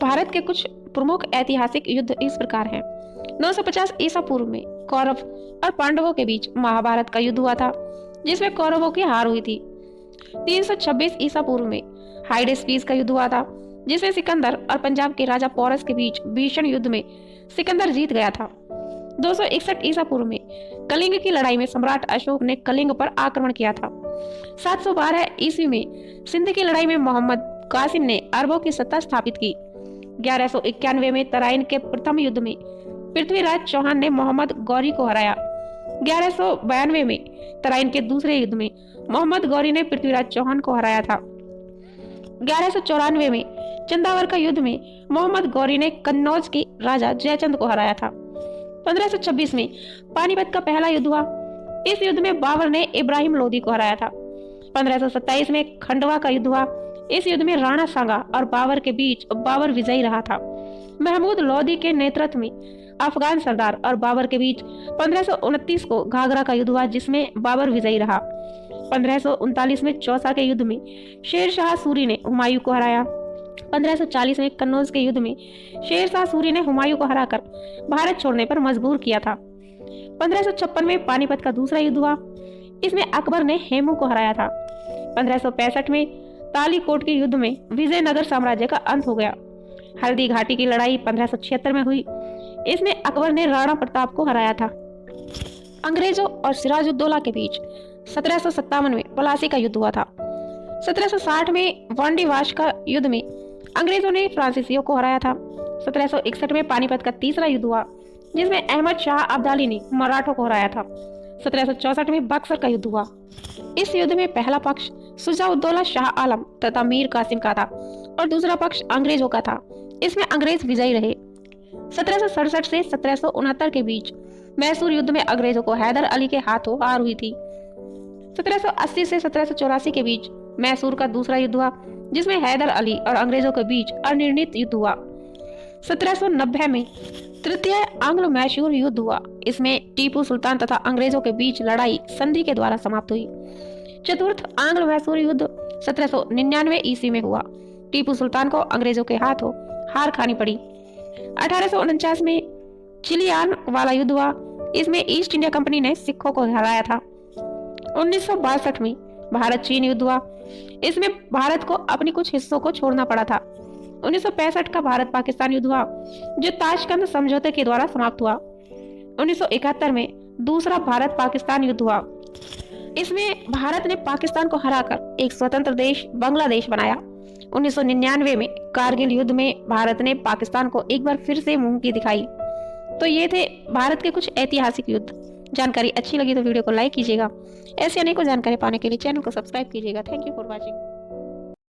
भारत के कुछ प्रमुख ऐतिहासिक युद्ध इस प्रकार हैं। 950 ईसा पूर्व में कौरव और पांडवों के बीच महाभारत का युद्ध हुआ था, जिसमें कौरवों की हार हुई थी। 326 ईसा पूर्व में हाइडेस्पीस का युद्ध हुआ था, जिसमें सिकंदर और पंजाब के राजा पोरस के बीच भीषण युद्ध में सिकंदर जीत गया था। 261 ईसा पूर्व में कलिंग की लड़ाई में सम्राट अशोक ने कलिंग पर आक्रमण किया था। 712 ईस्वी में सिंध की लड़ाई में मोहम्मद कासिम ने अरबों की सत्ता स्थापित की। 1191 में तराइन के प्रथम युद्ध में पृथ्वीराज चौहान ने मोहम्मद गौरी को हराया। 1192 में तराइन के दूसरे युद्ध में मोहम्मद गौरी ने पृथ्वीराज चौहान को हराया था। 1194 में चंदावर का युद्ध में मोहम्मद गौरी ने कन्नौज के राजा जयचंद को हराया था। 1526 में पानीपत का पहला युद्ध हुआ। इस युद्ध में बाबर ने इब्राहिम लोदी को हराया था। 1527 में खंडवा का युद्ध हुआ। इस युद्ध में राणा सांगा और बाबर के बीच बाबर विजयी रहा था। महमूद लोदी के नेतृत्व में अफगान सरदार और बाबर के बीच 1529 को घाघरा का युद्ध हुआ, जिसमें बाबर विजयी रहा। 1539 में चौसा के युद्ध में शेर शाह सूरी ने हुमायूं को हराया। 1540 में कन्नौज के युद्ध में शेर शाह सूरी ने हुमायूं को हराकर भारत छोड़ने पर मजबूर किया था। 1556 में पानीपत का दूसरा युद्ध हुआ। इसमें अकबर ने हेमू को हराया था। 1565 में तालीकोट के युद्ध में विजयनगर साम्राज्य का अंत हो गया। हल्दी घाटी की लड़ाई 1576 में हुई। इसमें अकबर ने राणा प्रताप को हराया था। अंग्रेजों और सिराजुद्दौला के बीच 1757 में पलासी का युद्ध हुआ था। 1760 में वांडीवाश का युद्ध में अंग्रेजों ने फ्रांसीसियों को हराया था। 1761 में पानीपत का तीसरा युद्ध हुआ, जिसमें अहमद शाह अब्दाली ने मराठों को हराया था। 1764 में बक्सर का युद्ध हुआ। इस युद्ध में पहला पक्ष शुजाउद्दौला शाह आलम तथा मीर कासिम का था और दूसरा पक्ष अंग्रेजों का था। इसमें अंग्रेज विजयी रहे। 1767 से 1769 के बीच मैसूर युद्ध में अंग्रेजों को हैदर अली के हाथों हार हुई थी। 1780 से 1784 के बीच मैसूर का दूसरा युद्ध हुआ, जिसमें हैदर अली और अंग्रेजों के बीच अनिर्णित युद्ध हुआ। 1790 में तृतीय आंग्लो मैसूर युद्ध हुआ। इसमें टीपू सुल्तान तथा अंग्रेजों के बीच लड़ाई संधि के द्वारा समाप्त हुई। चतुर्थ आंग्लो मैसूर युद्ध 1799 ईस्वी में हुआ। टीपू सुल्तान को अंग्रेजों के हाथों हार खानी पड़ी। 1849 में चिलियान वाला युद्ध हुआ। इसमें ईस्ट इंडिया कंपनी ने सिखों को हराया था। 1962 में भारत चीन युद्ध हुआ। इसमें भारत को अपने कुछ हिस्सों को छोड़ना पड़ा था। 1965 का भारत पाकिस्तान युद्ध हुआ, जो ताशकंद समझौते के द्वारा समाप्त हुआ। 1971 में दूसरा भारत पाकिस्तान युद्ध हुआ। इसमें भारत ने पाकिस्तान को हराकर एक स्वतंत्र देश बांग्लादेश बनाया। 1999 में कारगिल युद्ध में भारत ने पाकिस्तान को एक बार फिर से मुंह की दिखाई। तो ये थे भारत के कुछ ऐतिहासिक युद्ध। जानकारी अच्छी लगी तो वीडियो को लाइक कीजिएगा। ऐसी अनेकों जानकारी पाने के लिए चैनल को सब्सक्राइब कीजिएगा। Thank you for watching.